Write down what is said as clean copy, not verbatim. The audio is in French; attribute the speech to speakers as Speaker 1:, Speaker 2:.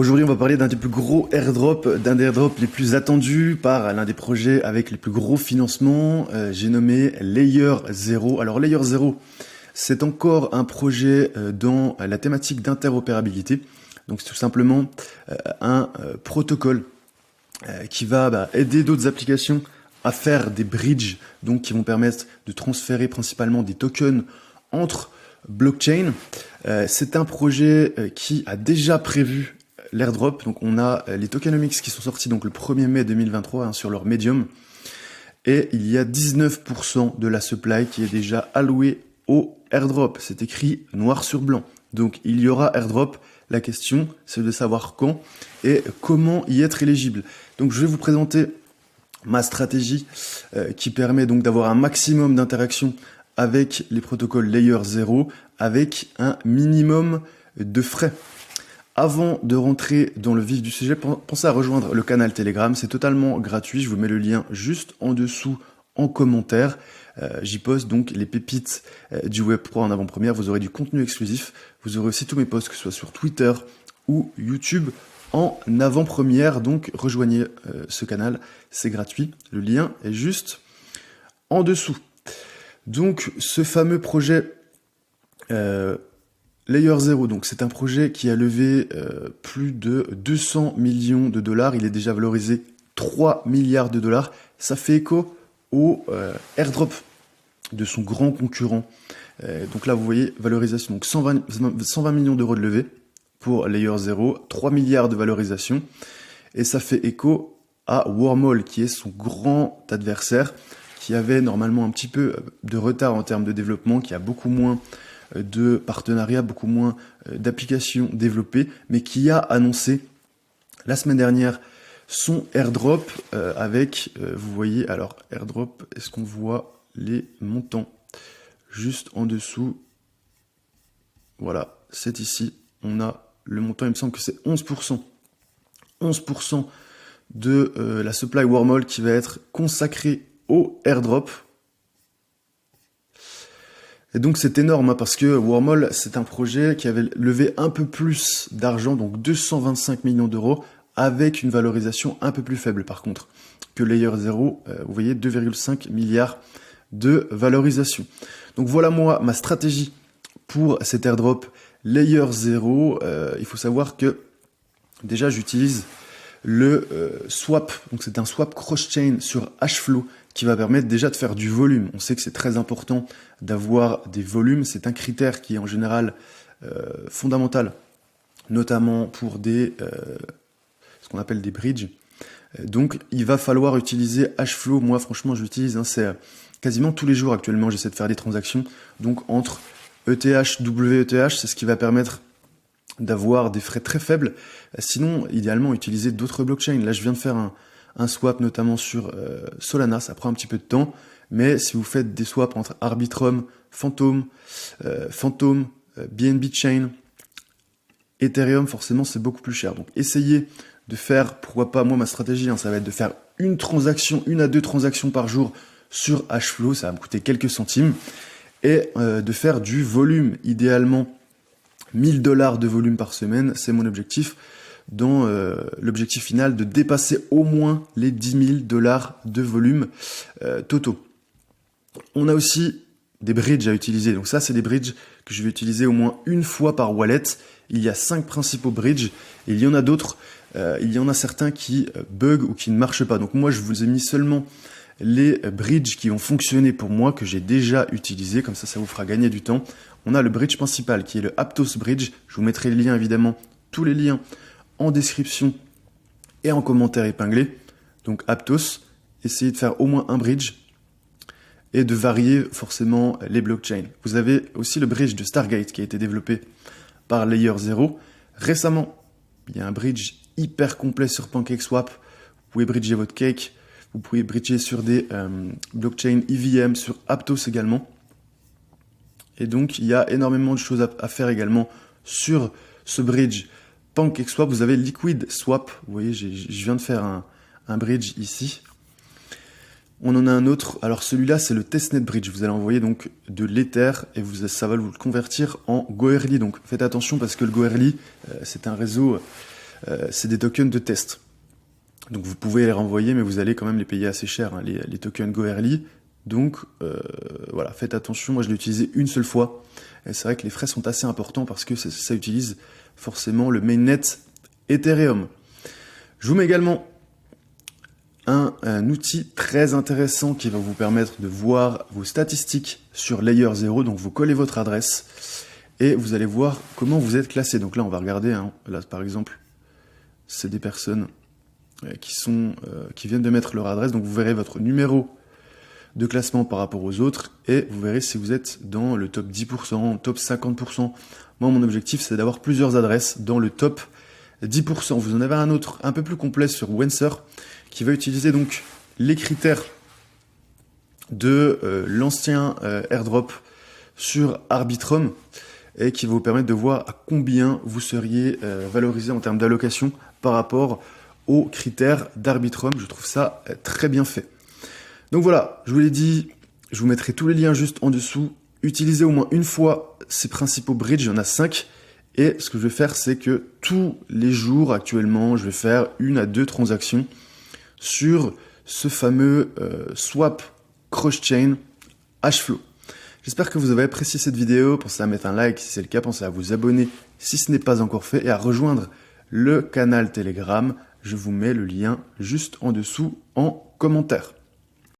Speaker 1: Aujourd'hui, on va parler d'un des plus gros airdrops, d'un des airdrops les plus attendus par l'un des projets avec les plus gros financements. J'ai nommé Layer 0. Alors Layer 0, c'est encore un projet dans la thématique d'interopérabilité. Donc c'est tout simplement un protocole qui va aider d'autres applications à faire des bridges, donc qui vont permettre de transférer principalement des tokens entre blockchain. C'est un projet qui a déjà prévu l'airdrop. Donc on a les tokenomics qui sont sortis donc le 1er mai 2023 sur leur Medium. Et il y a 19% de la supply qui est déjà allouée au airdrop. C'est écrit noir sur blanc. Donc il y aura airdrop. La question, c'est de savoir quand et comment y être éligible. Donc je vais vous présenter ma stratégie qui permet donc d'avoir un maximum d'interaction avec les protocoles Layer 0 avec un minimum de frais. Avant de rentrer dans le vif du sujet, pensez à rejoindre le canal Telegram, c'est totalement gratuit, je vous mets le lien juste en dessous en commentaire. J'y poste donc les pépites du Web3 en avant-première, vous aurez du contenu exclusif, vous aurez aussi tous mes posts, que ce soit sur Twitter ou YouTube, en avant-première. Donc rejoignez ce canal, c'est gratuit, le lien est juste en dessous. Donc ce fameux projet Layer 0, donc c'est un projet qui a levé plus de 200 millions de dollars, il est déjà valorisé 3 milliards de dollars, ça fait écho au airdrop de son grand concurrent. Donc là vous voyez valorisation, donc 120 millions d'euros de levée pour Layer 0, 3 milliards de valorisation, et ça fait écho à Wormhole qui est son grand adversaire, qui avait normalement un petit peu de retard en termes de développement, qui a beaucoup moins de partenariats, beaucoup moins d'applications développées, mais qui a annoncé la semaine dernière son airdrop avec, vous voyez, alors airdrop, est-ce qu'on voit les montants juste en dessous? Voilà, c'est ici, on a le montant, il me semble que c'est 11%. 11% de la supply Wormhole qui va être consacrée au airdrop. Et donc c'est énorme parce que Wormhole, c'est un projet qui avait levé un peu plus d'argent, donc 225 millions d'euros, avec une valorisation un peu plus faible par contre que Layer 0, vous voyez 2,5 milliards de valorisation. Donc voilà moi ma stratégie pour cet airdrop Layer 0. Il faut savoir que déjà j'utilise le swap, donc c'est un swap cross-chain sur Hashflow qui va permettre déjà de faire du volume. On sait que c'est très important d'avoir des volumes, c'est un critère qui est en général fondamental, notamment pour des ce qu'on appelle des bridges. Donc il va falloir utiliser Hashflow. Moi franchement j'utilise, c'est quasiment tous les jours actuellement, j'essaie de faire des transactions, donc entre ETH, WETH, c'est ce qui va permettre d'avoir des frais très faibles. Sinon, idéalement, utiliser d'autres blockchains. Là, je viens de faire un swap notamment sur Solana, ça prend un petit peu de temps, mais si vous faites des swaps entre Arbitrum, Phantom, BNB Chain, Ethereum, forcément, c'est beaucoup plus cher. Donc, essayez de faire, pourquoi pas, moi, ma stratégie, ça va être de faire une à deux transactions par jour sur Hashflow, ça va me coûter quelques centimes, et de faire du volume, idéalement, 1000 $ de volume par semaine, c'est mon objectif, dans l'objectif final de dépasser au moins les 10 000 $ de volume totaux. On a aussi des bridges à utiliser, donc ça c'est des bridges que je vais utiliser au moins une fois par wallet. Il y a 5 principaux bridges, et il y en a d'autres, il y en a certains qui bug ou qui ne marchent pas. Donc moi je vous ai mis seulement les bridges qui ont fonctionné pour moi, que j'ai déjà utilisé, comme ça vous fera gagner du temps. On a le bridge principal qui est le Aptos Bridge. Je vous mettrai les liens évidemment, tous les liens en description et en commentaire épinglé. Donc Aptos, essayez de faire au moins un bridge et de varier forcément les blockchains. Vous avez aussi le bridge de Stargate qui a été développé par Layer 0. Récemment, il y a un bridge hyper complet sur PancakeSwap. Vous pouvez bridger votre cake, vous pouvez bridger sur des blockchains EVM, sur Aptos également. Et donc, il y a énormément de choses à faire également sur ce bridge PancakeSwap. Vous avez Liquid Swap. Vous voyez, je viens de faire un bridge ici. On en a un autre. Alors, celui-là, c'est le Testnet Bridge. Vous allez envoyer donc de l'Ether et ça va vous le convertir en Goerli. Donc, faites attention parce que le Goerli, c'est un réseau c'est des tokens de test. Donc vous pouvez les renvoyer, mais vous allez quand même les payer assez cher, hein, les tokens Goerli. Donc voilà, faites attention, moi je l'ai utilisé une seule fois. Et c'est vrai que les frais sont assez importants parce que ça utilise forcément le mainnet Ethereum. Je vous mets également un outil très intéressant qui va vous permettre de voir vos statistiques sur Layer 0. Donc vous collez votre adresse et vous allez voir comment vous êtes classé. Donc là on va regarder, hein, là par exemple, c'est des personnes qui viennent de mettre leur adresse. Donc vous verrez votre numéro de classement par rapport aux autres et vous verrez si vous êtes dans le top 10%, top 50%. Moi mon objectif c'est d'avoir plusieurs adresses dans le top 10%. Vous en avez un autre un peu plus complet sur Wenser qui va utiliser donc les critères de l'ancien airdrop sur Arbitrum et qui va vous permettre de voir à combien vous seriez valorisé en termes d'allocation par rapport aux critères d'Arbitrum. Je trouve ça très bien fait. Donc voilà, je vous l'ai dit, je vous mettrai tous les liens juste en dessous. Utilisez au moins une fois ces principaux bridges, il y en a 5. Et ce que je vais faire, c'est que tous les jours actuellement, je vais faire 1 à 2 transactions sur ce fameux swap cross-chain Hflow. J'espère que vous avez apprécié cette vidéo. Pensez à mettre un like si c'est le cas. Pensez à vous abonner si ce n'est pas encore fait et à rejoindre le canal Telegram. Je vous mets le lien juste en dessous en commentaire.